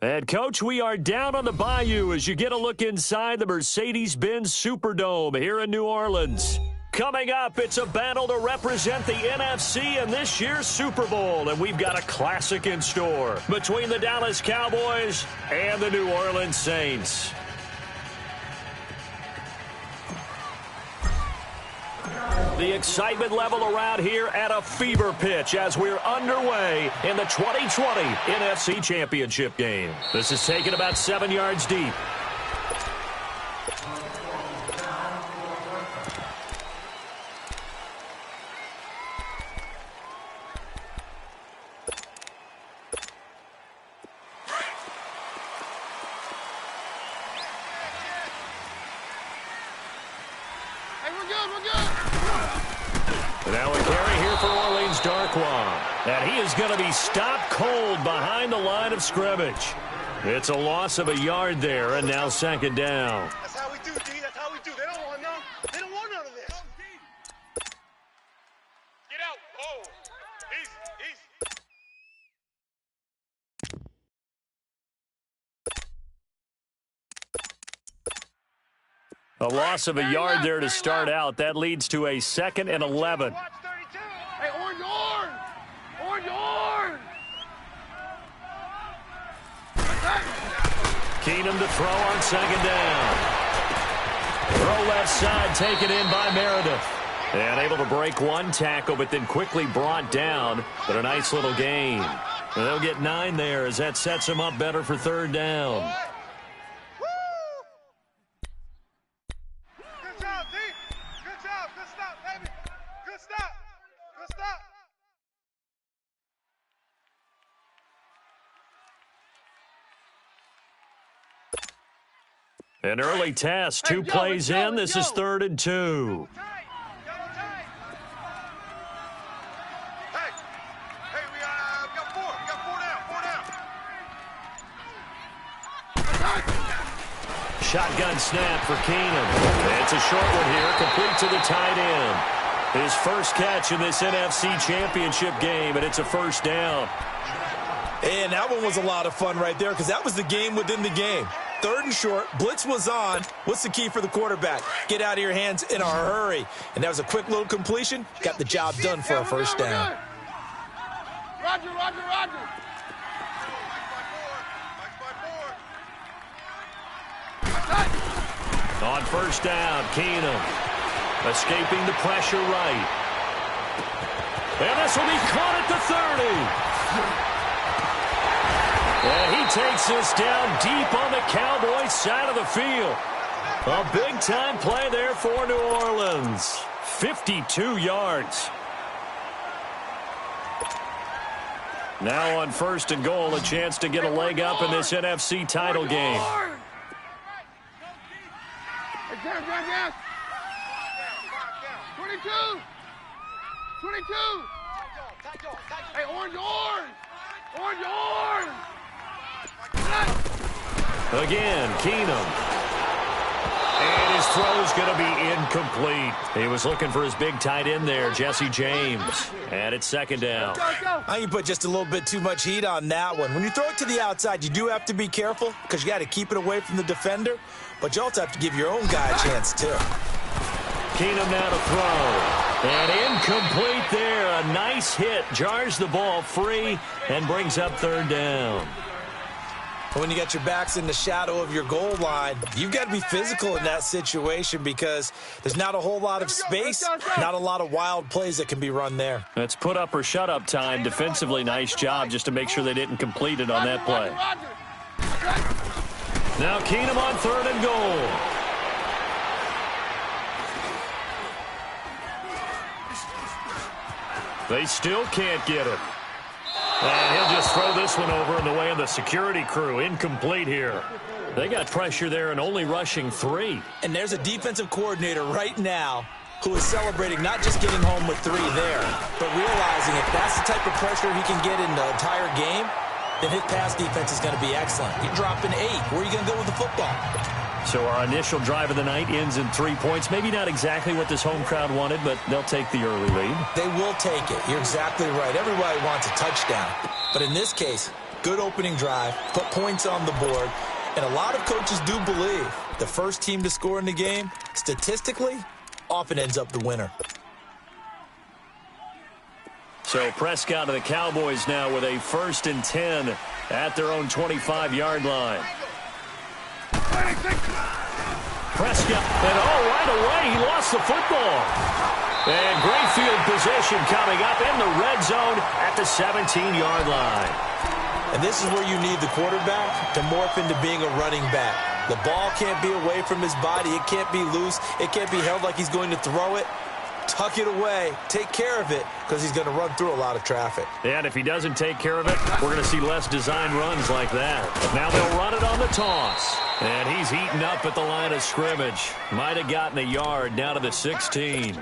And, Coach, we are down on the bayou as you get a look inside the Mercedes-Benz Superdome here in New Orleans. Coming up, it's a battle to represent the NFC in this year's Super Bowl, and we've got a classic in store between the Dallas Cowboys and the New Orleans Saints. The excitement level around here at a fever pitch as we're underway in the 2020 NFC Championship game. This is taken about 7 yards deep. And he is going to be stopped cold behind the line of scrimmage. It's a loss of a yard there, and now second down. That's how we do, D. That's how we do. They don't want none. They don't want none of this. Get out. Oh, easy. A loss of a yard there to start out. That leads to a 2nd and 11. Hey, orange, orange! Orange, orange! Keenum to throw on second down. Throw left side, taken in by Meredith. And able to break one tackle, but then quickly brought down. But a nice little gain. And they'll get 9 there as that sets them up better for third down. Good job, D. Good job. Good stop, baby. Good stop. Good stop. An early test, 2 plays in. This is 3rd and 2. Hey, we got 4. We got 4 down. Shotgun snap for Keenum. It's a short one here, complete to the tight end. His first catch in this NFC Championship game, and it's a first down. And that one was a lot of fun right there because that was the game within the game. 3rd and short, blitz was on. What's the key for the quarterback? Get out of your hands in a hurry. And that was a quick little completion. Got the job done for a first down. Roger, roger, roger. On first down, Keenum escaping the pressure right. And this will be caught at the 30. And he takes this down deep on the Cowboys side of the field. A big-time play there for New Orleans. 52 yards. Now on 1st and goal, a chance to get a leg up in this NFC title game. Hey, 22. 22. Hey, orange, orange. Orange, orange. Again, Keenum. And his throw's going to be incomplete. He was looking for his big tight end there, Jesse James. And it's second down. I can put just a little bit too much heat on that one. When you throw it to the outside, you do have to be careful because you got to keep it away from the defender. But you also have to give your own guy a chance, too. Keenum now to throw. And incomplete there. A nice hit. Jars the ball free and brings up third down. When you got your backs in the shadow of your goal line, you've got to be physical in that situation because there's not a whole lot of space, not a lot of wild plays that can be run there. That's put up or shut up time. Defensively, nice job just to make sure they didn't complete it on that play. Now Keenum on 3rd and goal. They still can't get him. And he'll just throw this one over in the way of the security crew. Incomplete here. They got pressure there and only rushing 3. And there's a defensive coordinator right now who is celebrating not just getting home with 3 there, but realizing if that's the type of pressure he can get in the entire game, then his pass defense is going to be excellent. You're dropping 8. Where are you going to go with the football? So our initial drive of the night ends in 3 points. Maybe not exactly what this home crowd wanted, but they'll take the early lead. They will take it. You're exactly right. Everybody wants a touchdown. But in this case, good opening drive, put points on the board, and a lot of coaches do believe the first team to score in the game, statistically, often ends up the winner. So Prescott and the Cowboys now with a 1st and 10 at their own 25-yard line. Prescott, and right away, he lost the football. And great field position coming up in the red zone at the 17-yard line. And this is where you need the quarterback to morph into being a running back. The ball can't be away from his body. It can't be loose. It can't be held like he's going to throw it. Tuck it away. Take care of it because he's going to run through a lot of traffic. And if he doesn't take care of it, we're going to see less design runs like that. Now they'll run it on the toss. And he's eaten up at the line of scrimmage. Might have gotten a yard down to the 16.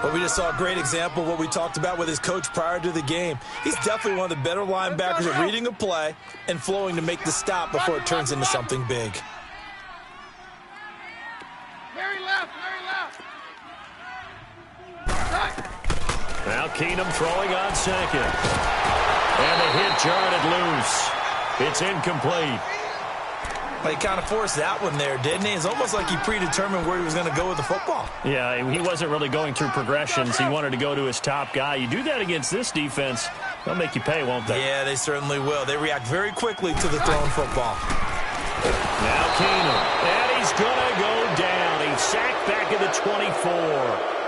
But we just saw a great example of what we talked about with his coach prior to the game. He's definitely one of the better linebackers at reading a play and flowing to make the stop before it turns into something big. Very left, very left. Now Keenum throwing on second. And the hit jarred it loose. It's incomplete. But he kind of forced that one there, didn't he? It's almost like he predetermined where he was going to go with the football. Yeah, he wasn't really going through progressions. He wanted to go to his top guy. You do that against this defense, they'll make you pay, won't they? Yeah, they certainly will. They react very quickly to the thrown football. Now Keenum, and he's going to go down. He's sacked back at the 24.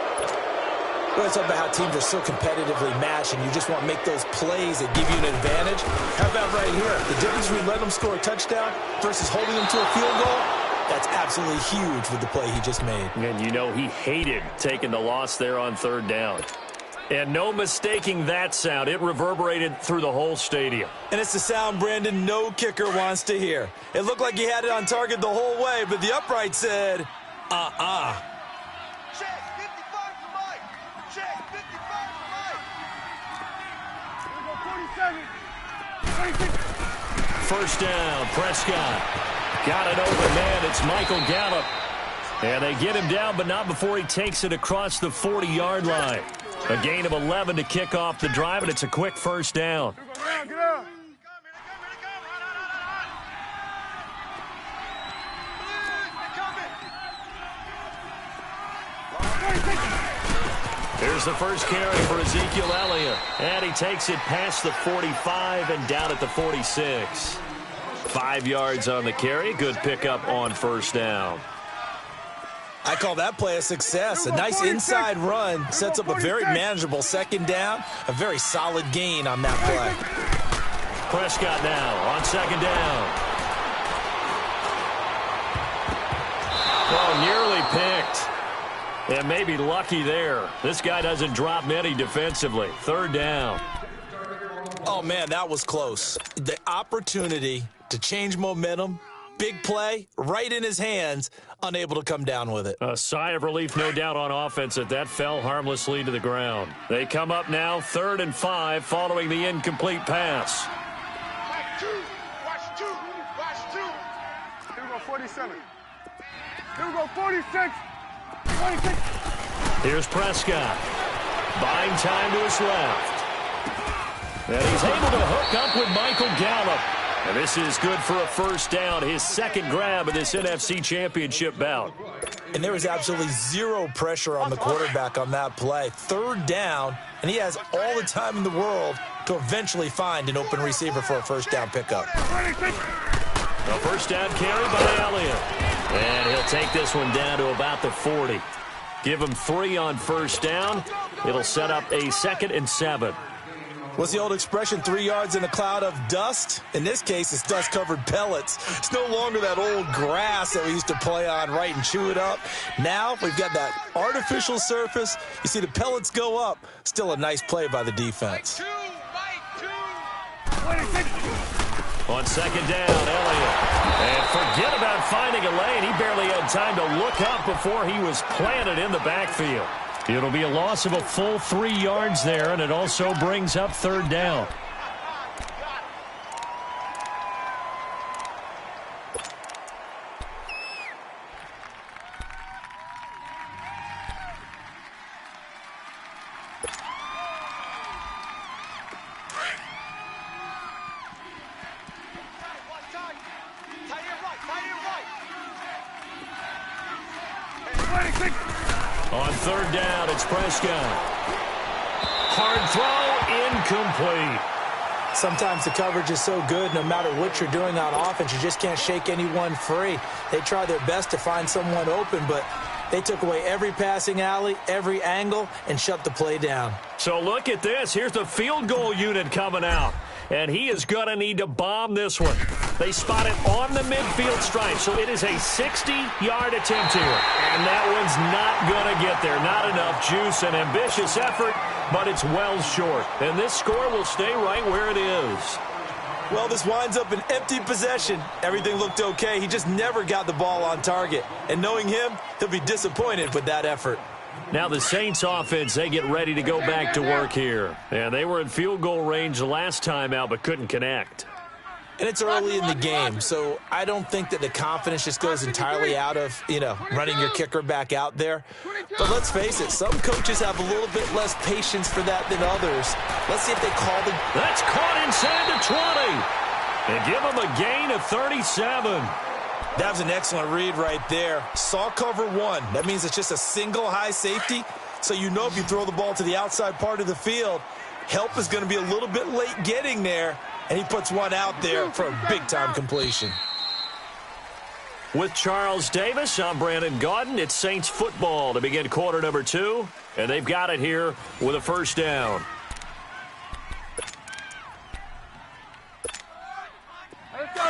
Well, it's about how teams are so competitively matched, and you just want to make those plays that give you an advantage. How about right here? The difference between letting them score a touchdown versus holding them to a field goal, that's absolutely huge with the play he just made. And you know he hated taking the loss there on 3rd down. And no mistaking that sound. It reverberated through the whole stadium. And it's the sound Brandon no kicker wants to hear. It looked like he had it on target the whole way, but the upright said, Check, 55 for Mike. Check, 55 for Mike. Here we go, 47. 26. 1st down, Prescott. Got it open, man. It's Michael Gallup. And they get him down, but not before he takes it across the 40-yard line. A gain of 11 to kick off the drive, and it's a quick 1st down. Get out. Here's the first carry for Ezekiel Elliott. And he takes it past the 45 and down at the 46. 5 yards on the carry. Good pickup on 1st down. I call that play a success. A nice inside run sets up a very manageable 2nd down. A very solid gain on that play. Prescott now on 2nd down. Oh, nearly picked. And maybe lucky there. This guy doesn't drop many defensively. 3rd down. Oh, man, that was close. The opportunity to change momentum, big play, right in his hands, unable to come down with it. A sigh of relief, no doubt, on offense that fell harmlessly to the ground. They come up now 3rd and 5 following the incomplete pass. Watch 2. Watch 2. Watch 2. Here we go, 47. Here we go, 46. 26. Here's Prescott. Buying time to his left. And he's able to hook up with Michael Gallup. And this is good for a 1st down, his 2nd grab of this NFC Championship bout. And there was absolutely zero pressure on the quarterback on that play. 3rd down, and he has all the time in the world to eventually find an open receiver for a 1st down pickup. A 1st down carry by Elliott. And he'll take this one down to about the 40. Give him 3 on 1st down. It'll set up a 2nd and 7. What's the old expression, 3 yards in a cloud of dust? In this case, it's dust-covered pellets. It's no longer that old grass that we used to play on, right, and chew it up. Now we've got that artificial surface. You see the pellets go up. Still a nice play by the defense. On 2nd down, Elliott. And forget about finding a lane. He barely had time to look up before he was planted in the backfield. It'll be a loss of a full 3 yards there, and it also brings up 3rd down. On third down, it's Prescott. Hard throw, incomplete. Sometimes the coverage is so good, no matter what you're doing on offense, you just can't shake anyone free. They try their best to find someone open, but they took away every passing alley, every angle, and shut the play down. So look at this. Here's the field goal unit coming out. And he is going to need to bomb this one. They spot it on the midfield stripe, so it is a 60-yard attempt here. And that one's not going to get there. Not enough juice, an ambitious effort, but it's well short. And this score will stay right where it is. Well, this winds up an empty possession. Everything looked okay. He just never got the ball on target. And knowing him, he'll be disappointed with that effort. Now the Saints offense, they get ready to go back to work here. And they were in field goal range the last time out but couldn't connect. And it's early in the game, so I don't think that the confidence just goes entirely out of, running your kicker back out there. But let's face it, some coaches have a little bit less patience for that than others. Let's see if they call the... That's caught inside the 20. And give them a gain of 37. That was an excellent read right there. Saw cover one. That means it's just a single high safety. So you know if you throw the ball to the outside part of the field, help is going to be a little bit late getting there. And he puts one out there for a big-time completion. With Charles Davis, I'm Brandon Gaudin. It's Saints football to begin quarter number 2. And they've got it here with a first down.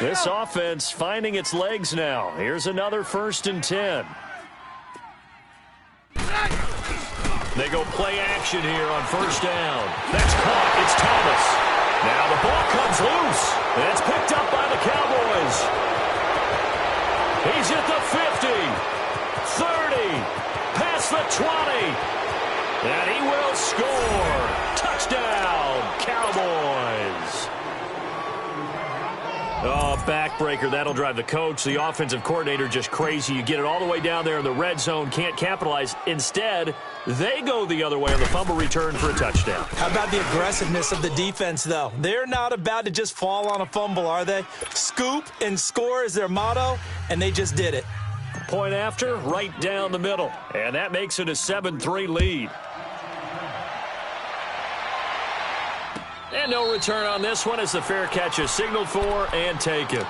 This offense finding its legs now. Here's another 1st and 10. They go play action here on first down. That's caught. It's Thomas. Now the ball comes loose. And it's picked up by the Cowboys. He's at the 50, 30, past the 20. And he will score. Touchdown, Cowboys. Oh, backbreaker. That'll drive the coach, the offensive coordinator, just crazy. You get it all the way down there in the red zone, can't capitalize. Instead, they go the other way on the fumble return for a touchdown. How about the aggressiveness of the defense, though? They're not about to just fall on a fumble, are they? Scoop and score is their motto, and they just did it. Point after, right down the middle. And that makes it a 7-3 lead. And no return on this one as the fair catch is signaled for and taken.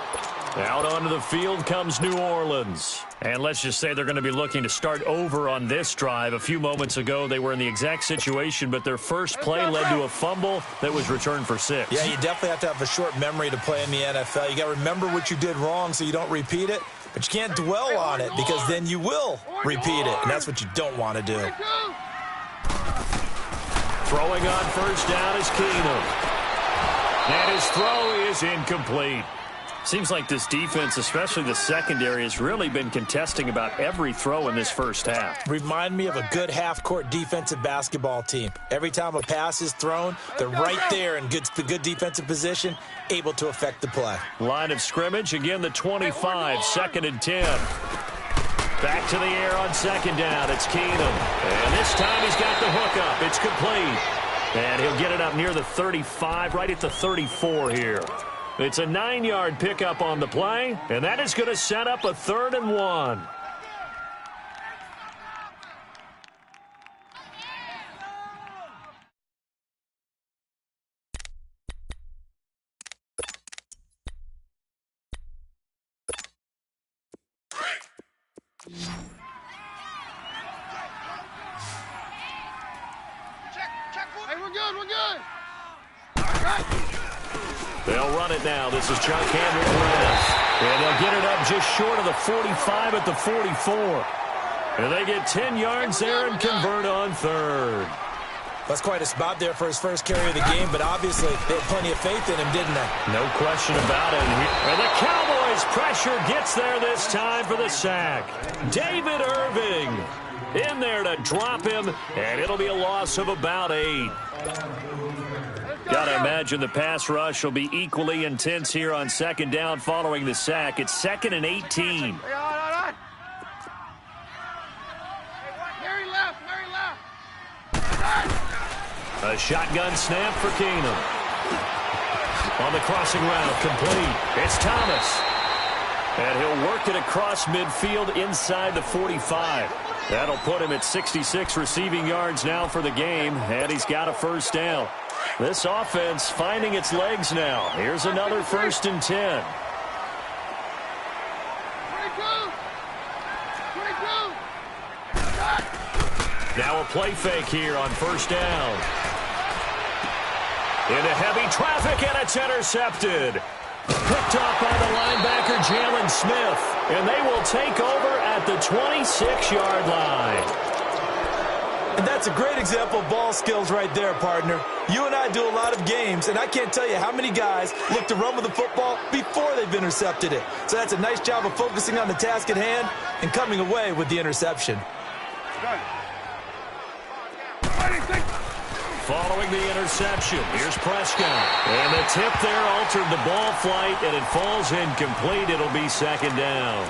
Out onto the field comes New Orleans. And let's just say they're going to be looking to start over on this drive. A few moments ago, they were in the exact situation, but their first play led to a fumble that was returned for 6. Yeah, you definitely have to have a short memory to play in the NFL. You got to remember what you did wrong so you don't repeat it, but you can't dwell on it because then you will repeat it, and that's what you don't want to do. Throwing on first down is Keenum. And his throw is incomplete. Seems like this defense, especially the secondary, has really been contesting about every throw in this first half. Remind me of a good half-court defensive basketball team. Every time a pass is thrown, they're right there in good defensive position, able to affect the play. Line of scrimmage, again the 25, 2nd and 10. Back to the air on second down. It's Keenum. And this time he's got the hookup. It's complete. And he'll get it up near the 35, right at the 34 here. It's a 9-yard pickup on the play, and that is going to set up a 3rd and 1. Hey, we're good. They'll run it now. This is Chuck Henry left. And they'll get it up just short of the 45 at the 44. And they get 10 yards there and convert on 3rd. That's quite a spot there for his first carry of the game, but obviously they had plenty of faith in him, didn't they? No question about it. And the Cowboys' pressure gets there this time for the sack. David Irving in there to drop him, and it'll be a loss of about 8. Got to imagine the pass rush will be equally intense here on second down following the sack. It's 2nd and 18. Mary left. A shotgun snap for Keenum. On the crossing route, complete. It's Thomas. And he'll work it across midfield inside the 45. That'll put him at 66 receiving yards now for the game, and he's got a first down. This offense finding its legs now. Here's another 1st and 10. Now a play fake here on 1st down. Into heavy traffic, and it's intercepted. Picked off by the linebacker, Jalen Smith. And they will take over at the 26-yard line. And that's a great example of ball skills right there, partner. You and I do a lot of games, and I can't tell you how many guys look to run with the football before they've intercepted it. So that's a nice job of focusing on the task at hand and coming away with the interception. Following the interception, here's Prescott. And the tip there altered the ball flight, and it falls incomplete. It'll be 2nd down.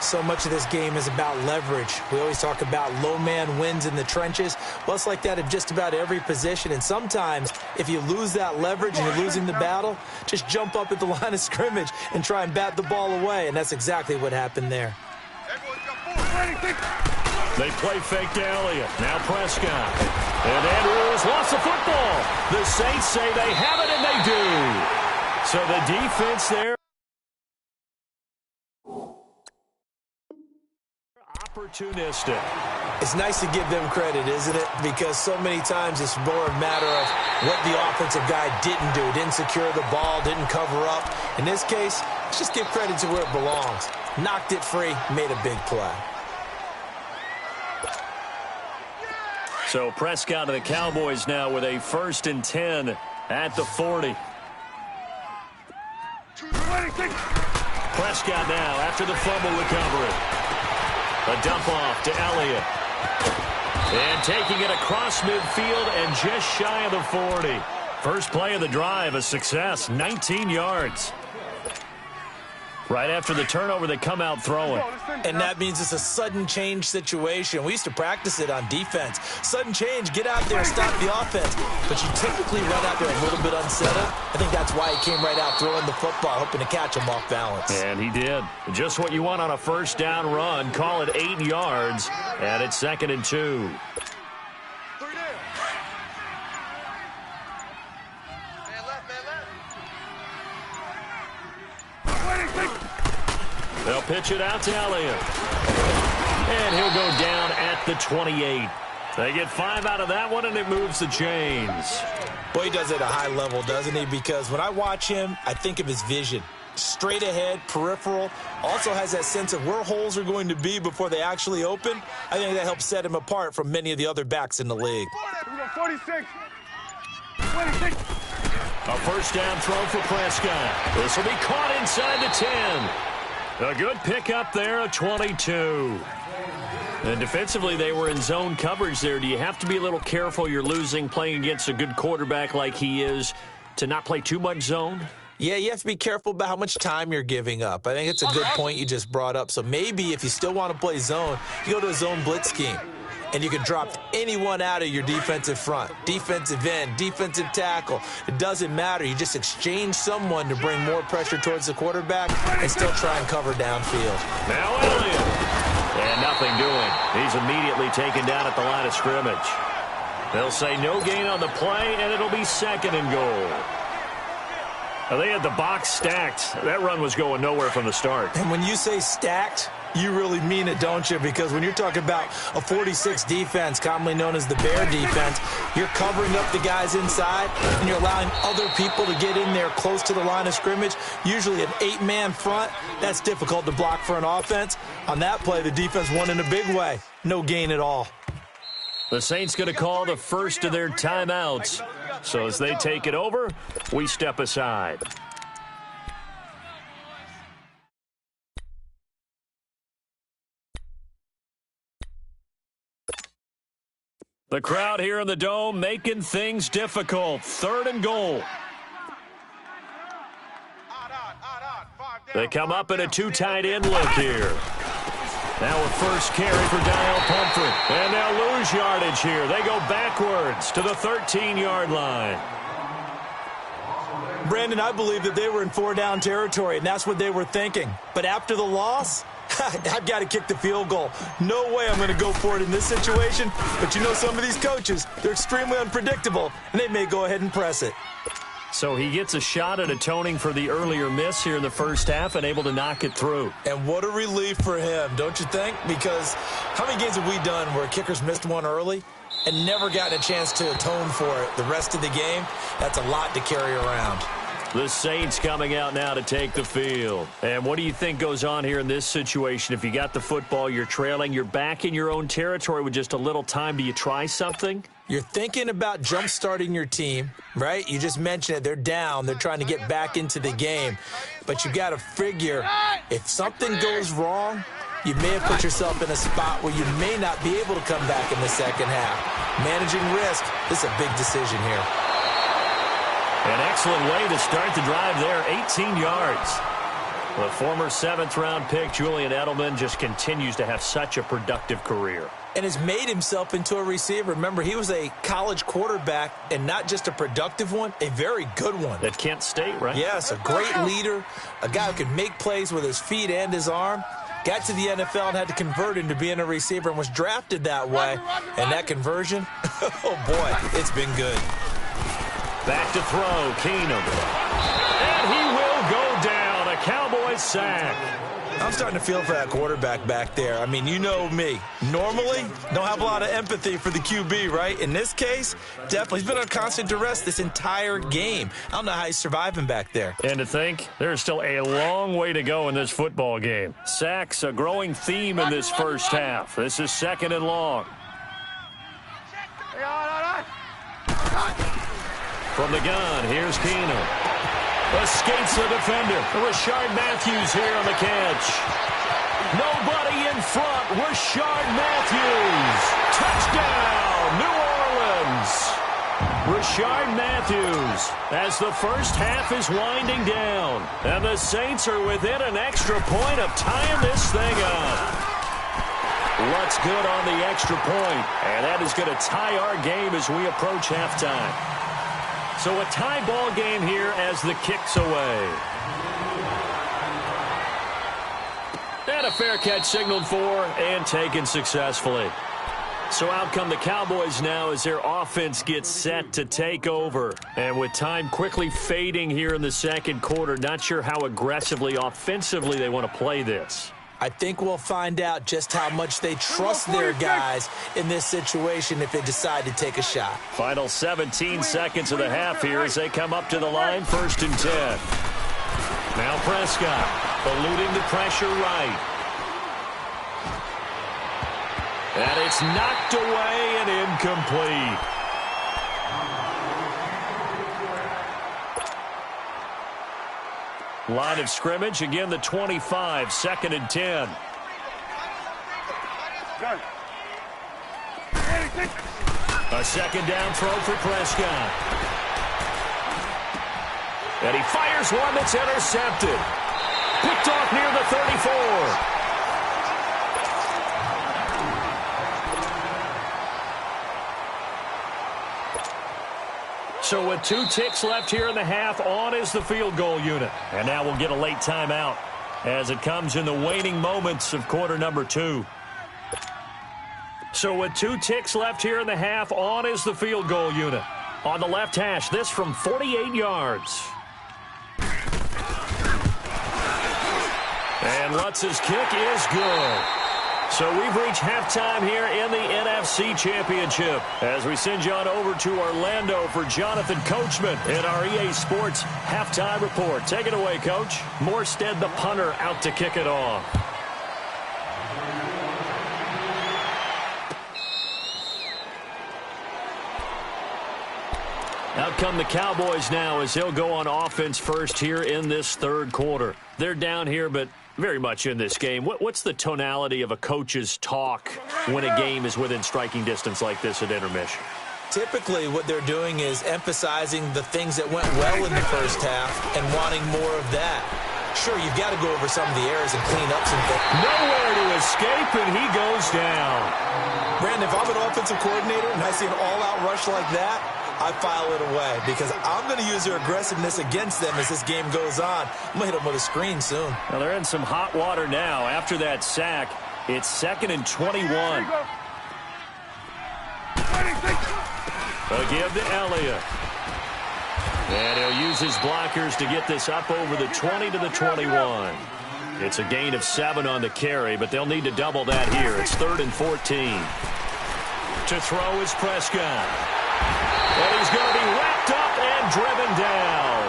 So much of this game is about leverage. We always talk about low man wins in the trenches. Well, it's like that in just about every position. And sometimes, if you lose that leverage and you're losing the battle, just jump up at the line of scrimmage and try and bat the ball away. And that's exactly what happened there. They play fake to Elliott. Now Prescott. And Andrews lost the football. The Saints say they have it, and they do. So the defense there. Opportunistic. It's nice to give them credit, isn't it? Because so many times it's more a matter of what the offensive guy didn't do. Didn't secure the ball, didn't cover up. In this case, let's just give credit to where it belongs. Knocked it free, made a big play. So Prescott of the Cowboys now with a 1st and 10 at the 40. Prescott now after the fumble recovery. A dump off to Elliott. And taking it across midfield and just shy of the 40. First play of the drive, a success, 19 yards. Right after the turnover, they come out throwing. And that means it's a sudden change situation. We used to practice it on defense. Sudden change, get out there, stop the offense. But you typically run out there a little bit unsettled. I think that's why he came right out throwing the football, hoping to catch him off balance. And he did. Just what you want on a 1st down run. Call it 8 yards. And it's 2nd and 2. They'll pitch it out to Elliott. And he'll go down at the 28. They get 5 out of that one, and it moves the chains. Boy, he does it at a high level, doesn't he? Because when I watch him, I think of his vision. Straight ahead, peripheral. Also has that sense of where holes are going to be before they actually open. I think that helps set him apart from many of the other backs in the league. 46. A 1st down throw for Prescott. This will be caught inside the 10. A good pickup there, a 22. And defensively, they were in zone coverage there. Do you have to be a little careful? You're losing, playing against a good quarterback like he is, to not play too much zone? Yeah, you have to be careful about how much time you're giving up. I think it's a good point you just brought up. So maybe if you still want to play zone, you go to a zone blitz scheme. And you can drop anyone out of your defensive front, defensive end, defensive tackle. It doesn't matter. You just exchange someone to bring more pressure towards the quarterback and still try and cover downfield. Now Elliott. And nothing doing. He's immediately taken down at the line of scrimmage. They'll say no gain on the play, and it'll be 2nd and goal. Now, they had the box stacked. That run was going nowhere from the start. And when you say stacked, you really mean it, don't you? Because when you're talking about a 46 defense, commonly known as the Bear defense, you're covering up the guys inside, and you're allowing other people to get in there close to the line of scrimmage. Usually an 8-man front, that's difficult to block for an offense. On that play, the defense won in a big way. No gain at all. The Saints going to call the first of their timeouts. So as they take it over, we step aside. The crowd here in the Dome making things difficult. 3rd and goal. They come up in a 2 tight end look here. Now a first carry for Daniel Pumphrey. And they'll lose yardage here. They go backwards to the 13-yard line. Brandon, I believe that they were in 4-down territory, and that's what they were thinking. But after the loss, I've got to kick the field goal. No way I'm going to go for it in this situation. But you know some of these coaches, they're extremely unpredictable, and they may go ahead and press it. So he gets a shot at atoning for the earlier miss here in the first half and able to knock it through. And what a relief for him, don't you think? Because how many games have we done where kickers missed one early and never gotten a chance to atone for it the rest of the game? That's a lot to carry around. The Saints coming out now to take the field. And what do you think goes on here in this situation? If you got the football, you're trailing, you're back in your own territory with just a little time. Do you try something? You're thinking about jump-starting your team, right? You just mentioned it. They're down. They're trying to get back into the game. But you got to figure if something goes wrong, you may have put yourself in a spot where you may not be able to come back in the second half. Managing risk, this is a big decision here. An excellent way to start the drive there, 18 yards. The former seventh-round pick, Julian Edelman, just continues to have such a productive career. And has made himself into a receiver. Remember, he was a college quarterback, and not just a productive one, a very good one. At Kent State, right? Yes, a great leader, a guy who can make plays with his feet and his arm. Got to the NFL and had to convert into being a receiver and was drafted that way. And that conversion, oh boy, it's been good. Back to throw, Keenum. And he will go down, a Cowboys sack. I'm starting to feel for that quarterback back there. I mean, you know me. Normally, don't have a lot of empathy for the QB, right? In this case, definitely. He's been on constant duress this entire game. I don't know how he's surviving back there. And to think, there's still a long way to go in this football game. Sacks, a growing theme in this first half. This is second and long. From the gun, here's Keenum. Escapes the defender. Rashard Matthews here on the catch. Nobody in front. Rashard Matthews. Touchdown, New Orleans. Rashard Matthews as the first half is winding down. And the Saints are within an extra point of tying this thing up. Lutz good on the extra point. And that is going to tie our game as we approach halftime. So a tie ball game here as the kick's away. And a fair catch signaled for and taken successfully. So out come the Cowboys now as their offense gets set to take over. And with time quickly fading here in the second quarter, not sure how aggressively, offensively they want to play this. I think we'll find out just how much they trust their guys in this situation if they decide to take a shot. Final 17 seconds of the half here as they come up to the line, 1st and 10. Now Prescott eluding the pressure right. And it's knocked away and incomplete. Line of scrimmage, again the 25, 2nd and 10. A second down throw for Prescott. And he fires one that's intercepted. Picked off near the 34. So with 2 ticks left here in the half, on is the field goal unit. And now we'll get a late timeout as it comes in the waning moments of quarter number 2. So with 2 ticks left here in the half, on is the field goal unit. On the left hash, this from 48 yards. And Lutz's kick is good. So we've reached halftime here in the NFC Championship as we send you on over to Orlando for Jonathan Coachman in our EA Sports Halftime Report. Take it away, Coach. Morstead, the punter, out to kick it off. Out come the Cowboys now as they'll go on offense first here in this third quarter. They're down here, but very much in this game. What's the tonality of a coach's talk when a game is within striking distance like this at intermission? Typically, what they're doing is emphasizing the things that went well in the first half and wanting more of that. Sure, you've got to go over some of the errors and clean up some things. Nowhere to escape, and he goes down. Brandon, if I'm an offensive coordinator and I see an all-out rush like that, I file it away because I'm going to use their aggressiveness against them as this game goes on. I'm going to hit them with a screen soon. Well, they're in some hot water now. After that sack, it's 2nd and 21. They'll give to Elliott. And he'll use his blockers to get this up over the 20 to the 21. It's a gain of 7 on the carry, but they'll need to double that here. It's 3rd and 14. To throw is Prescott. And he's going to be wrapped up and driven down.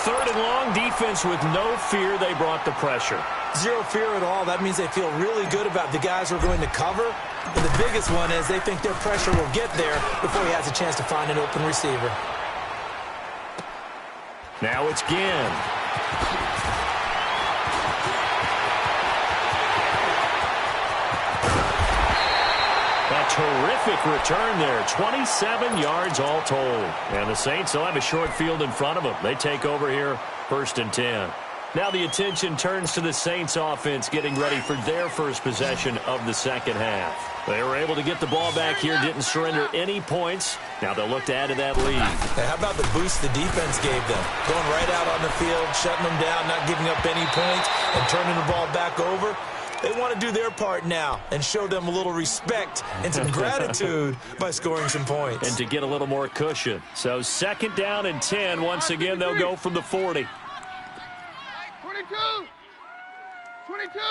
3rd and long, defense with no fear. They brought the pressure. Zero fear at all. That means they feel really good about the guys who are going to cover. And the biggest one is they think their pressure will get there before he has a chance to find an open receiver. Now it's Ginn. A terrific return there. 27 yards all told. And the Saints will have a short field in front of them. They take over here, 1st and 10. Now the attention turns to the Saints offense getting ready for their first possession of the second half. They were able to get the ball back here, didn't surrender any points. Now they'll look to add to that lead. Hey, how about the boost the defense gave them? Going right out on the field, shutting them down, not giving up any points, and turning the ball back over. They want to do their part now and show them a little respect and some gratitude by scoring some points. And to get a little more cushion. So 2nd down and 10. Once again, they'll go from the 40. 22.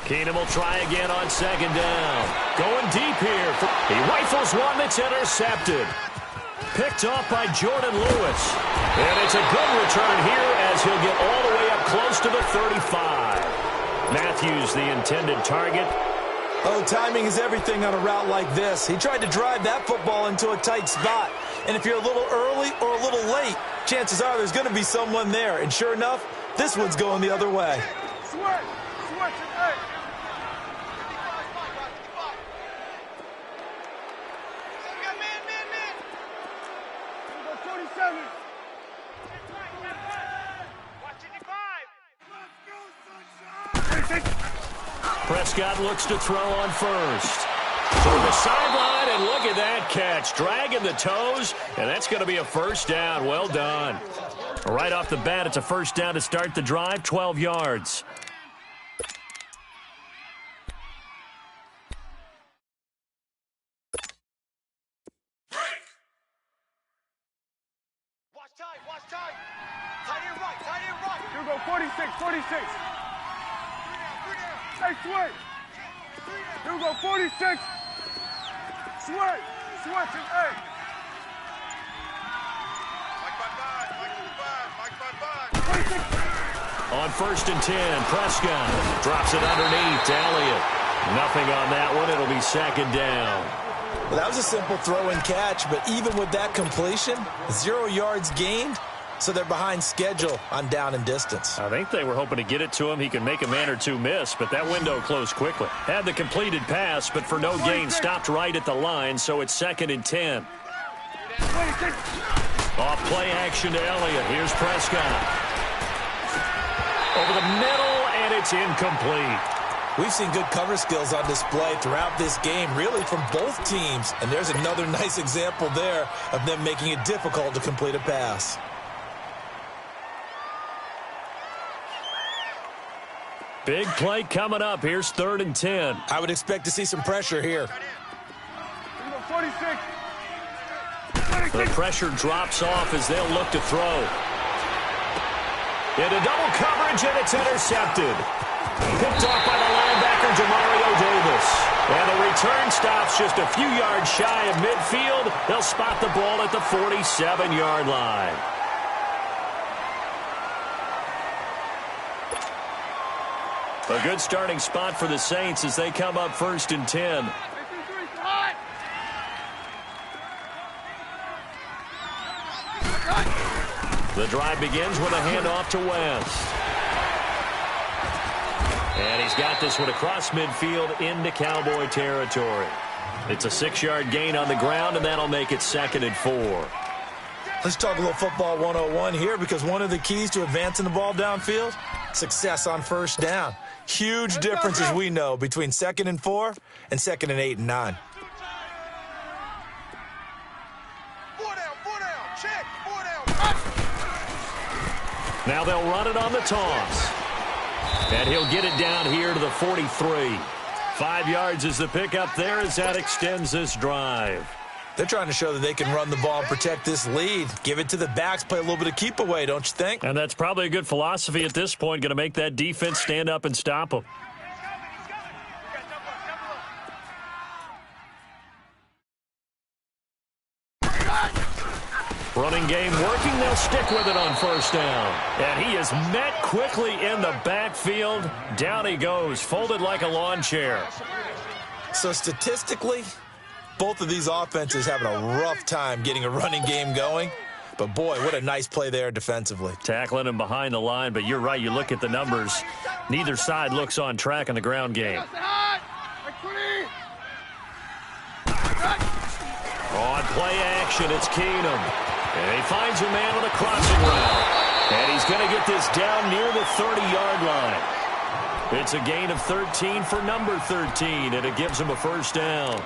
Keenum will try again on 2nd down. Going deep here. He rifles one that's intercepted. Picked off by Jordan Lewis. And it's a good return here as he'll get all the way up close to the 35. Matthews, the intended target. Oh, timing is everything on a route like this. He tried to drive that football into a tight spot. And if you're a little early or a little late, chances are there's going to be someone there. And sure enough, this one's going the other way. Switch, hey. Prescott looks to throw on 1st. To the sideline, and look at that catch. Dragging the toes, and that's going to be a 1st down. Well done. Right off the bat, it's a 1st down to start the drive, 12 yards. Watch tight. Tight end right. Here we go, 46. Hey, switch. Here we go, 46. Switch, and hey. Mike by 5. On 1st and 10, Prescott drops it underneath to Elliott. Nothing on that one. It'll be 2nd down. Well, that was a simple throw and catch, but even with that completion, 0 yards gained, so they're behind schedule on down and distance. I think they were hoping to get it to him. He can make a man or two miss, but that window closed quickly. Had the completed pass, but for no gain, stopped right at the line, so it's 2nd and 10. Off play action to Elliott. Here's Prescott. Over the middle, and it's incomplete. We've seen good cover skills on display throughout this game, really from both teams. And there's another nice example there of them making it difficult to complete a pass. Big play coming up. Here's 3rd and 10. I would expect to see some pressure here. 46. The pressure drops off as they'll look to throw. Into double coverage, and it's intercepted. Picked off by the linebacker, Demario Davis. And the return stops just a few yards shy of midfield. They'll spot the ball at the 47-yard line. A good starting spot for the Saints as they come up 1st and 10. The drive begins with a handoff to West. And he's got this one across midfield into Cowboy territory. It's a 6-yard gain on the ground, and that'll make it 2nd and 4. Let's talk a little football 101 here, because one of the keys to advancing the ball downfield, success on 1st down. Huge difference, as we know, between 2nd and 4 and 2nd and 8 and 9. Now they'll run it on the toss. And he'll get it down here to the 43. 5 yards is the pickup there as that extends this drive. They're trying to show that they can run the ball and protect this lead. Give it to the backs, play a little bit of keep away, don't you think? And that's probably a good philosophy at this point, going to make that defense stand up and stop them. Running game working, they'll stick with it on first down. And he is met quickly in the backfield. Down he goes, folded like a lawn chair. So statistically, both of these offenses having a rough time getting a running game going. But, boy, what a nice play there defensively. Tackling him behind the line, but you're right. You look at the numbers. Neither side looks on track in the ground game. On play action, it's Keenum. And he finds a man on a crossing route. And he's going to get this down near the 30-yard line. It's a gain of 13 for number 13, and it gives him a first down.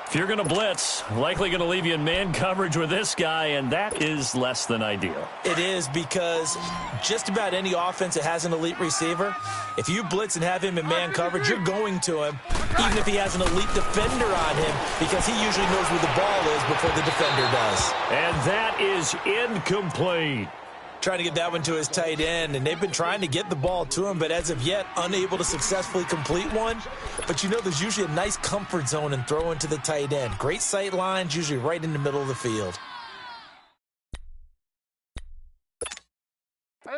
If you're going to blitz, likely going to leave you in man coverage with this guy, and that is less than ideal. It is, because just about any offense that has an elite receiver, if you blitz and have him in man coverage, you're going to him, even if he has an elite defender on him, because he usually knows where the ball is before the defender does. And that is incomplete. Trying to get that one to his tight end, and they've been trying to get the ball to him, but as of yet, unable to successfully complete one. But you know, there's usually a nice comfort zone in throwing to the tight end. Great sight lines, usually right in the middle of the field.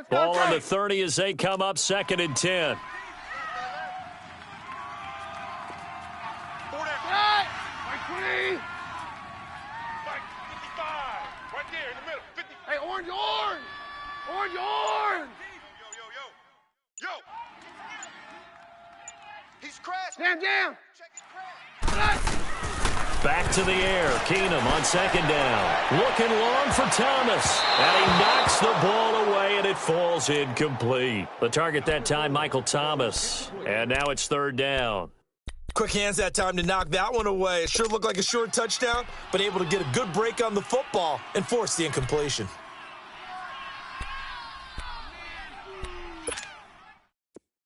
Ball on the 30 as they come up, 2nd and 10. Hey, orange! Orange! Yo! He's crashed. Jam! Back to the air. Keenum on 2nd down. Looking long for Thomas. And he knocks the ball away, and it falls incomplete. The target that time, Michael Thomas. And now it's 3rd down. Quick hands that time to knock that one away. It sure looked like a short touchdown, but able to get a good break on the football and force the incompletion.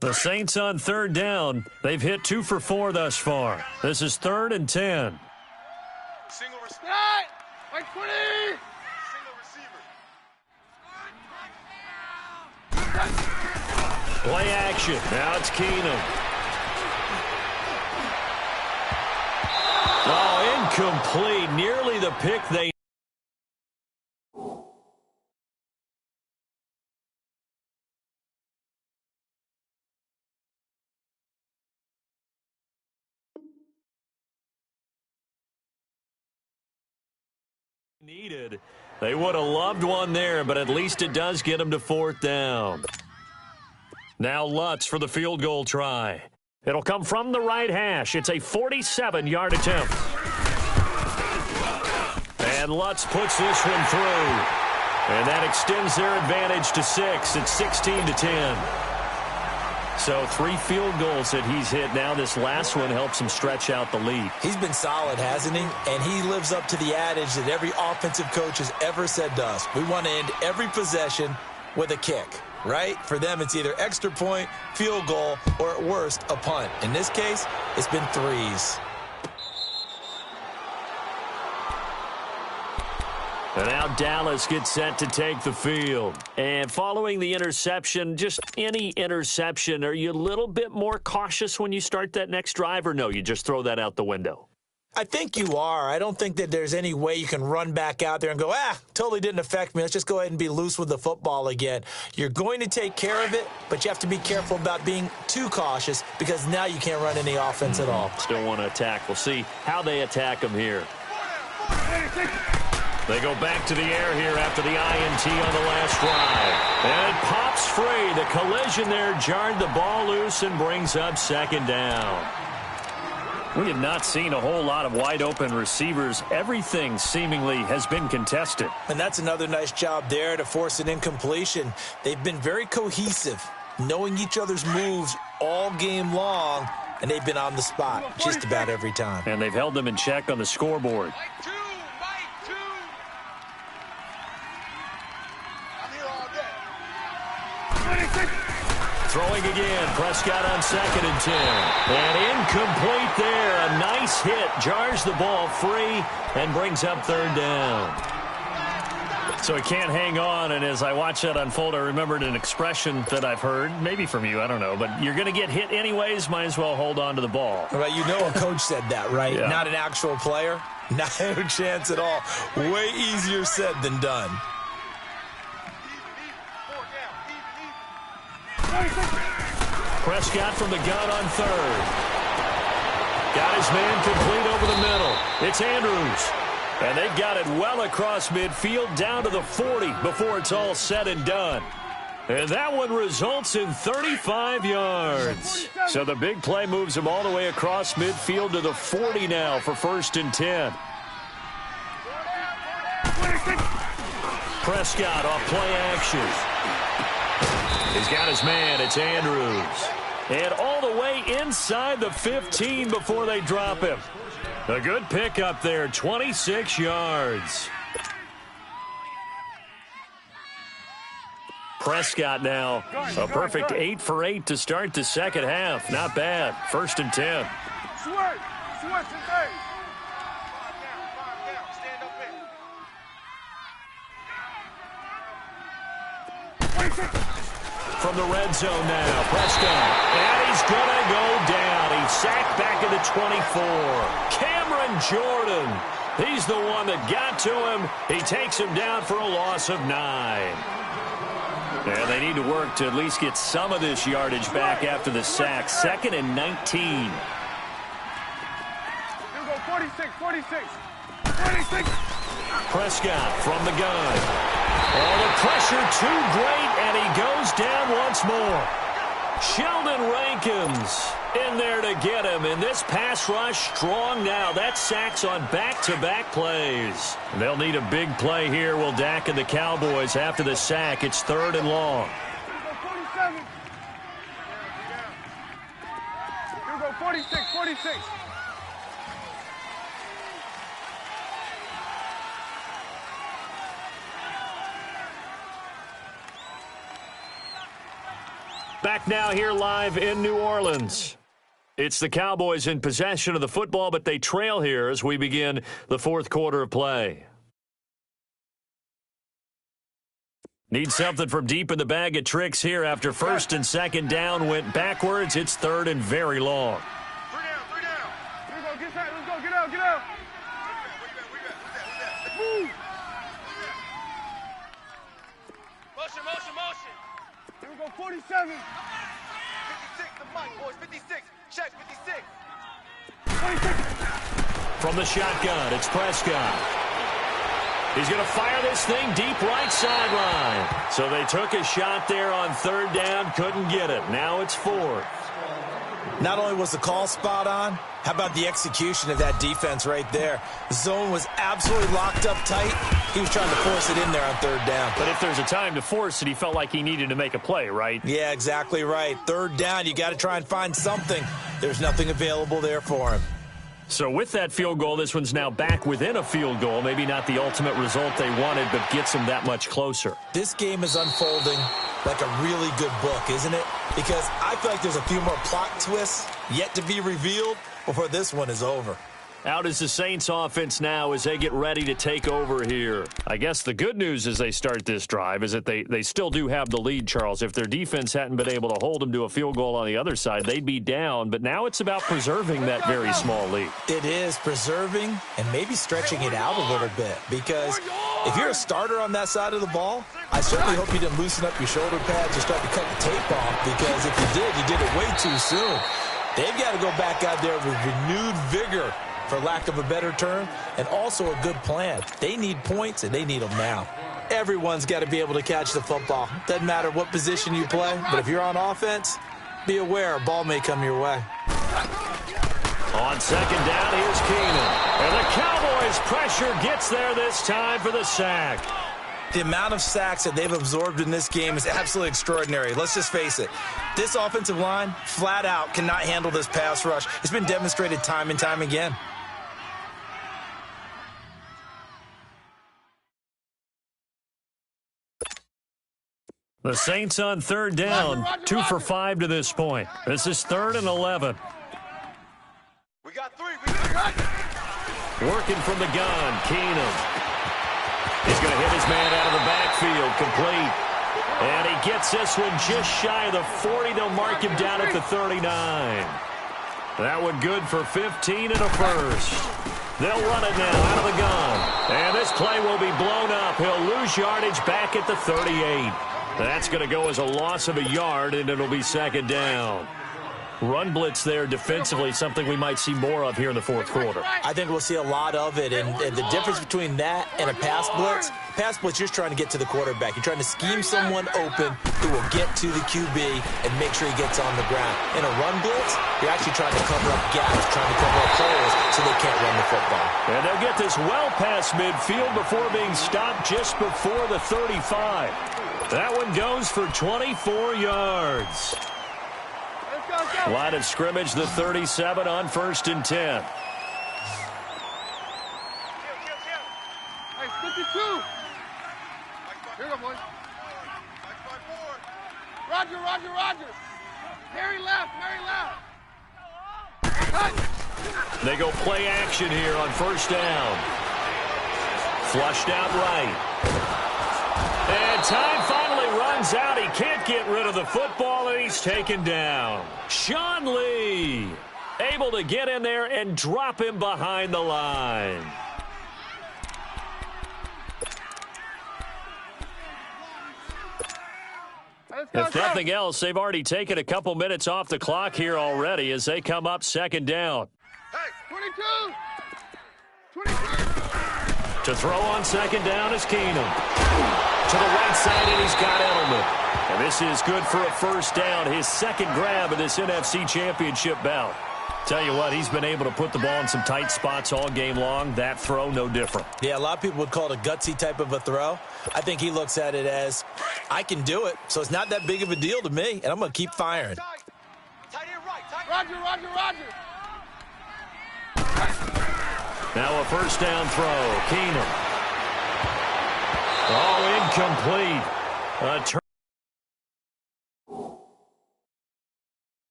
The Saints on 3rd down. They've hit 2 for 4 thus far. This is 3rd and 10. Single receiver. Play action. Now it's Keenum. Oh, incomplete. Nearly the pick they needed. They would have loved one there, but at least it does get them to 4th down. Now Lutz for the field goal try. It'll come from the right hash. It's a 47-yard attempt. And Lutz puts this one through. And that extends their advantage to 6. It's 16-10. So 3 field goals that he's hit now. This last one helps him stretch out the lead. He's been solid, hasn't he? And he lives up to the adage that every offensive coach has ever said to us. We want to end every possession with a kick, right? For them, it's either extra point, field goal, or at worst, a punt. In this case, it's been 3s. And now Dallas gets set to take the field. And following the interception, just any interception, are you a little bit more cautious when you start that next drive, or no, you just throw that out the window? I think you are. I don't think that there's any way you can run back out there and go, totally didn't affect me. Let's just go ahead and be loose with the football again. You're going to take care of it, but you have to be careful about being too cautious because now you can't run any offense at all. Still want to attack. We'll see how they attack them here. They go back to the air here after the INT on the last drive. And it pops free. The collision there jarred the ball loose and brings up 2nd down. We have not seen a whole lot of wide-open receivers. Everything seemingly has been contested. And that's another nice job there to force an incompletion. They've been very cohesive, knowing each other's moves all game long, and they've been on the spot just about every time. And they've held them in check on the scoreboard. Throwing again. Prescott on 2nd and 10. And incomplete there. A nice hit. Jars the ball free and brings up 3rd down. So he can't hang on, and as I watch that unfold, I remembered an expression that I've heard, maybe from you, I don't know, but you're going to get hit anyways, might as well hold on to the ball. Well, you know a coach said that, right? Yeah. Not an actual player. Not a chance at all. Way easier said than done. Prescott from the gun on 3rd. Got his man complete over the middle. It's Andrews. And they've got it well across midfield down to the 40 before it's all said and done. And that one results in 35 yards. So the big play moves him all the way across midfield to the 40 now for 1st and 10. Prescott off play action. He's got his man. It's Andrews. And all the way inside the 15 before they drop him. A good pickup there, 26 yards. Prescott now, a perfect 8 for 8 to start the second half. Not bad. 1st and 10. Switch and thing. Stand up in. From the red zone now, Prescott. And he's going to go down. He's sacked back at the 24. Cameron Jordan. He's the one that got to him. He takes him down for a loss of 9. And they need to work to at least get some of this yardage back after the sack. 2nd and 19. Here we go, 46. Prescott from the gun. Oh, the pressure too great, and he goes down once more. Sheldon Rankins in there to get him, and this pass rush strong now. That sacks on back-to-back plays. They'll need a big play here, will Dak and the Cowboys after the sack. It's 3rd and long. Here we go, 46. Back now here live in New Orleans. It's the Cowboys in possession of the football, but they trail here as we begin the 4th quarter of play. Need something from deep in the bag of tricks here after 1st and 2nd down went backwards. It's 3rd and very long. 3 down. Here we go, let's go, get out. Move. Motion. Here we go, 47. 56, the mic, boys, 56. Check, 56. 26. From the shotgun, it's Prescott. He's going to fire this thing deep right sideline. So they took a shot there on 3rd down, couldn't get it. Now it's 4th. Not only was the call spot on, how about the execution of that defense right there? The zone was absolutely locked up tight. He was trying to force it in there on 3rd down. But if there's a time to force it, he felt like he needed to make a play, right? Yeah, exactly right. 3rd down, you got to try and find something. There's nothing available there for him. So with that field goal, this one's now back within a field goal. Maybe not the ultimate result they wanted, but gets them that much closer. This game is unfolding like a really good book, isn't it? Because I feel like there's a few more plot twists yet to be revealed before this one is over. Out is the Saints offense now as they get ready to take over here. I guess the good news as they start this drive is that they still do have the lead, Charles. If their defense hadn't been able to hold them to a field goal on the other side, they'd be down. But now it's about preserving that very small lead. It is preserving and maybe stretching it out a little bit, because if you're a starter on that side of the ball, I certainly hope you didn't loosen up your shoulder pads or start to cut the tape off, because if you did it way too soon. They've got to go back out there with renewed vigor, for lack of a better term, and also a good plan. They need points, and they need them now. Everyone's got to be able to catch the football. Doesn't matter what position you play, but if you're on offense, be aware a ball may come your way. On 2nd down, here's Nckinnis. And the Cowboys' pressure gets there this time for the sack. The amount of sacks that they've absorbed in this game is absolutely extraordinary. Let's just face it. This offensive line, flat out, cannot handle this pass rush. It's been demonstrated time and time again. The Saints on third down, 2 for 5 to this point. This is 3rd and 11. We got 3. We got 3. Working from the gun, Keenum. He's going to hit his man out of the backfield, complete. And he gets this one just shy of the 40. They'll mark him down at the 39. That one good for 15 and a first. They'll run it now out of the gun. And this play will be blown up. He'll lose yardage back at the 38. That's going to go as a loss of a yard, and it'll be 2nd down. Run blitz there defensively, something we might see more of here in the 4th quarter. I think we'll see a lot of it, and the difference between that and a pass blitz, you're just trying to get to the quarterback. You're trying to scheme someone open who will get to the QB and make sure he gets on the ground. In a run blitz, you're actually trying to cover up gaps, trying to cover up holes so they can't run the football. And they'll get this well past midfield before being stopped just before the 35. That one goes for 24 yards. Line of scrimmage, the 37 on 1st and 10. Hey, 52. Here you go, boys. Roger, Roger, Roger. Harry left, Harry left. Cut. They go play action here on 1st down. Flushed out right. And time finally runs out. He can't get rid of the football, and he's taken down. Sean Lee able to get in there and drop him behind the line. If nothing else, they've already taken a couple minutes off the clock here already as they come up 2nd down. Hey, 22. 22. To throw on 2nd down is Keenum. To the right side, and he's got Edelman. And this is good for a 1st down, his 2nd grab of this NFC Championship bout. Tell you what, he's been able to put the ball in some tight spots all game long. That throw, no different. Yeah, a lot of people would call it a gutsy type of a throw. I think he looks at it as, I can do it, so it's not that big of a deal to me, and I'm going to keep firing. Tight end right. Roger, Roger, Roger. Now a 1st down throw. Keenum. Oh, incomplete. A turn.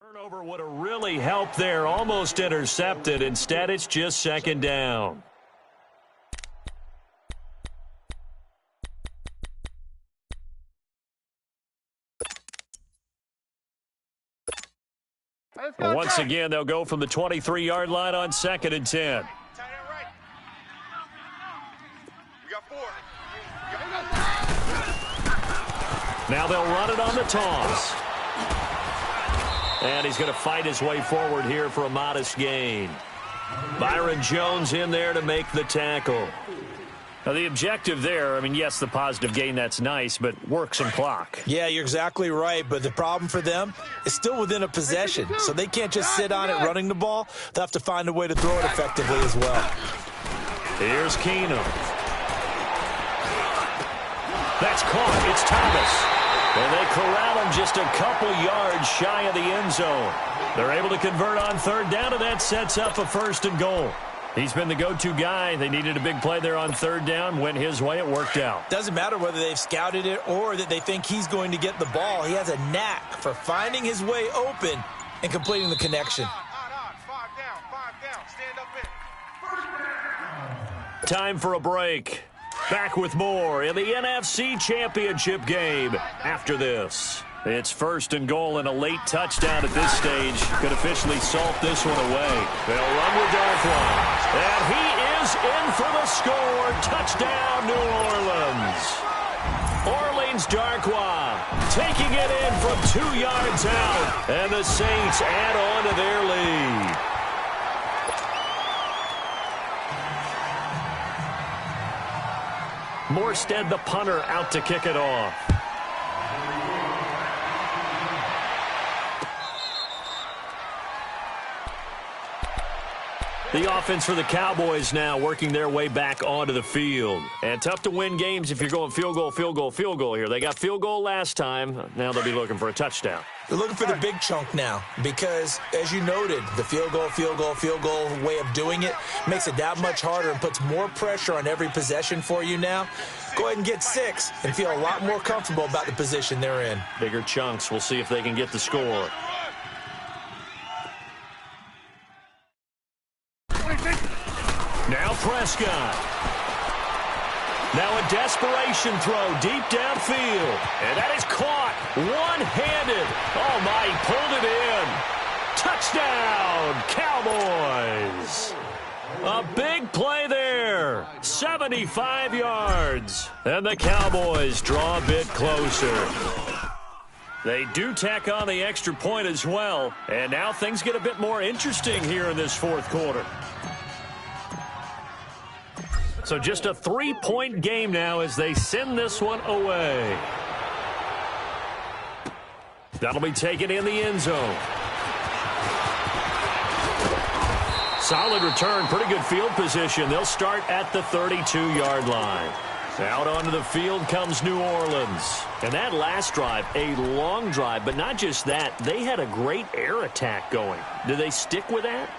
Turnover would have really helped there. Almost intercepted. Instead, it's just 2nd down. Once again, they'll go from the 23-yard line on 2nd and 10. We got 4. Now they'll run it on the toss. And he's going to fight his way forward here for a modest gain. Byron Jones in there to make the tackle. Now, the objective there, I mean, yes, the positive gain, that's nice, but work some clock. Yeah, you're exactly right, but the problem for them is still within a possession, so they can't just sit on it running the ball. They'll have to find a way to throw it effectively as well. Here's Keenum. That's caught. It's Thomas. And they corral him just a couple yards shy of the end zone. They're able to convert on 3rd down, and that sets up a 1st and goal. He's been the go-to guy. They needed a big play there on 3rd down. Went his way. It worked out. Doesn't matter whether they've scouted it or that they think he's going to get the ball. He has a knack for finding his way open and completing the connection. 5 down. Stand up in. Time for a break. Back with more in the NFC Championship game after this. It's 1st and goal and a late touchdown at this stage. Could officially salt this one away. They'll run with Darkwa. And he is in for the score. Touchdown, New Orleans. Orleans Darkwa taking it in from 2 yards out. And the Saints add on to their lead. Morstead, the punter, out to kick it off. The The offense for the Cowboys now working their way back onto the field. And tough to win games if you're going field goal, field goal, field goal here. They got field goal last time. Now they'll be looking for a touchdown. They're looking for the big chunk now because, as you noted, the field goal way of doing it makes it that much harder and puts more pressure on every possession for you now. Go ahead and get 6 and feel a lot more comfortable about the position they're in. Bigger chunks. We'll see if they can get the score. Now Prescott. Now a desperation throw deep downfield. And that is caught one-handed. Oh, my, he pulled it in. Touchdown, Cowboys. A big play there. 75 yards. And the Cowboys draw a bit closer. They do tack on the extra point as well. And now things get a bit more interesting here in this fourth quarter. So just a 3-point game now as they send this one away. That'll be taken in the end zone. Solid return, pretty good field position. They'll start at the 32-yard line. Out onto the field comes New Orleans. And that last drive, a long drive, but not just that. They had a great air attack going. Do they stick with that?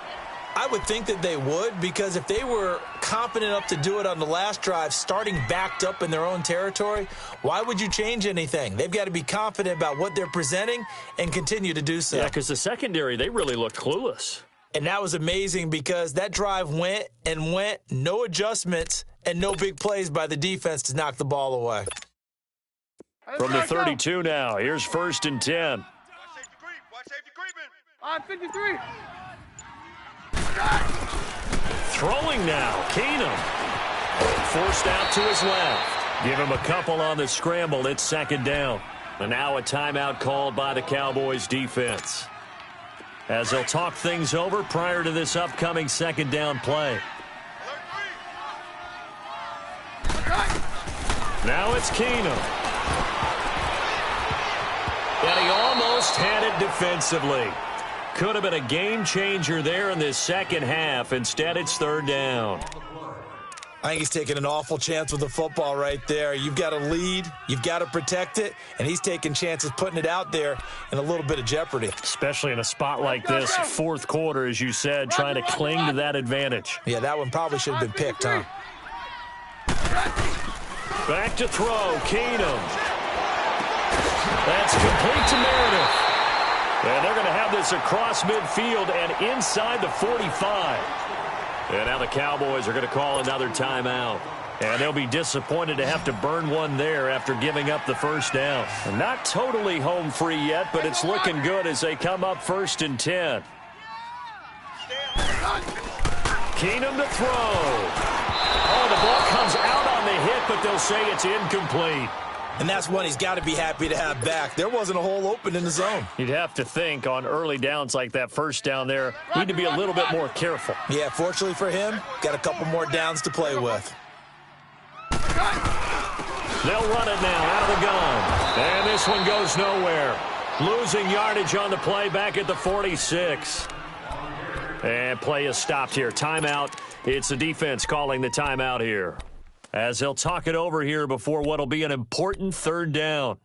I would think that they would, because if they were confident enough to do it on the last drive, starting backed up in their own territory, why would you change anything? They've got to be confident about what they're presenting and continue to do so. Yeah, because the secondary, they really looked clueless. And that was amazing because that drive went and went, no adjustments, and no big plays by the defense to knock the ball away. From the 32 now, here's 1st and 10. Watch safety creeping. On 53. Throwing now, Keenum. Forced out to his left. Give him a couple on the scramble. It's 2nd down. And now a timeout called by the Cowboys defense, as they'll talk things over prior to this upcoming 2nd down play. Now it's Keenum. And he almost had it defensively. Could have been a game changer there in this second half. Instead, it's 3rd down. I think he's taking an awful chance with the football right there. You've got to lead, you've got to protect it, and he's taking chances putting it out there in a little bit of jeopardy. Especially in a spot like this, fourth quarter, as you said, trying to cling to that advantage. Yeah, that one probably should have been picked, huh? Back to throw, Keenum. That's complete to Meredith. And they're going to have this across midfield and inside the 45. And now the Cowboys are going to call another timeout. And they'll be disappointed to have to burn one there after giving up the 1st down. Not totally home free yet, but it's looking good as they come up 1st and 10. Keenum to throw. Oh, the ball comes out on the hit, but they'll say it's incomplete. And that's one he's got to be happy to have back. There wasn't a hole open in the zone. You'd have to think on early downs like that 1st down there, need to be a little bit more careful. Yeah, fortunately for him, got a couple more downs to play with. They'll run it now out of the gun. And this one goes nowhere. Losing yardage on the play back at the 46. And play is stopped here. Timeout. It's the defense calling the timeout here, as they'll talk it over here before what'll be an important 3rd down.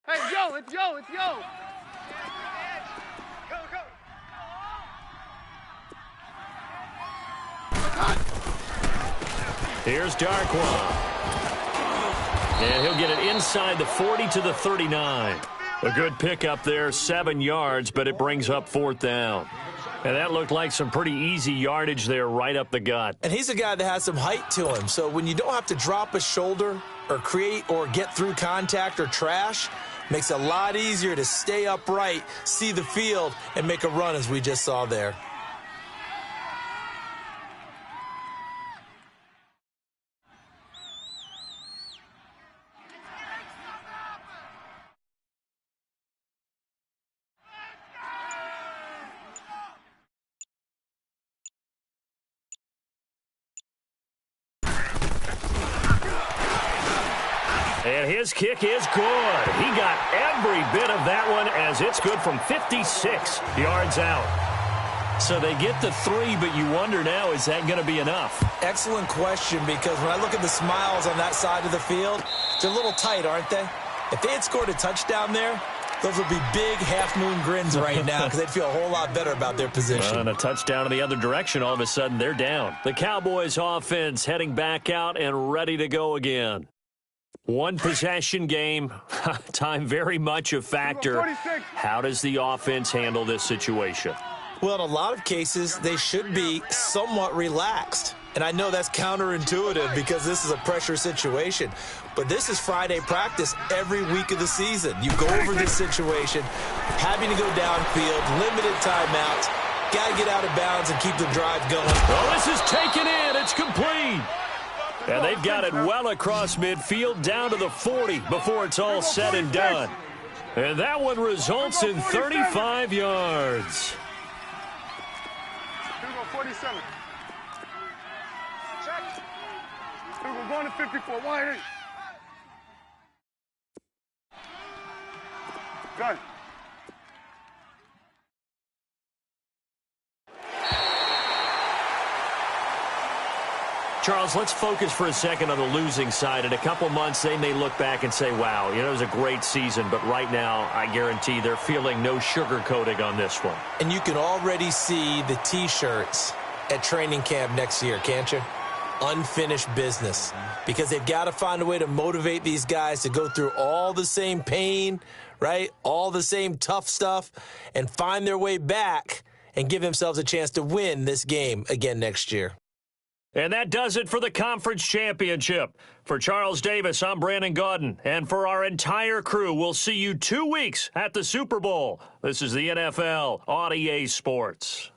Hey, Joe, it's Joe, it's Joe. Go, go. Here's Darkwa. And he'll get it inside the 40 to the 39. A good pickup there, 7 yards, but it brings up 4th down. And that looked like some pretty easy yardage there right up the gut. And he's a guy that has some height to him. So when you don't have to drop a shoulder or create or get through contact or trash, makes it a lot easier to stay upright, see the field, and make a run as we just saw there. And his kick is good. He got every bit of that one as it's good from 56 yards out. So they get the 3, but you wonder now, is that going to be enough? Excellent question, because when I look at the smiles on that side of the field, they're a little tight, aren't they? If they had scored a touchdown there, those would be big half-moon grins right now because they'd feel a whole lot better about their position. And a touchdown in the other direction, all of a sudden they're down. The Cowboys offense heading back out and ready to go again. One possession game, time very much a factor. How does the offense handle this situation? Well, in a lot of cases, they should be somewhat relaxed. And I know that's counterintuitive because this is a pressure situation. But this is Friday practice every week of the season. You go over this situation, having to go downfield, limited timeouts, got to get out of bounds and keep the drive going. Well, this is taken in. It's complete. And they've got it well across midfield down to the 40 before it's all said and done. And that one results in 35 yards. 47. Check. We're going to 54. 180. Good. Charles, let's focus for a second on the losing side. In a couple months, they may look back and say, wow, it was a great season. But right now, I guarantee they're feeling no sugarcoating on this one. And you can already see the T-shirts at training camp next year, can't you? Unfinished business. Because they've got to find a way to motivate these guys to go through all the same pain, right? All the same tough stuff, and find their way back and give themselves a chance to win this game again next year. And that does it for the conference championship. For Charles Davis, I'm Brandon Gaudin. And for our entire crew, we'll see you 2 weeks at the Super Bowl. This is the NFL on EA Sports.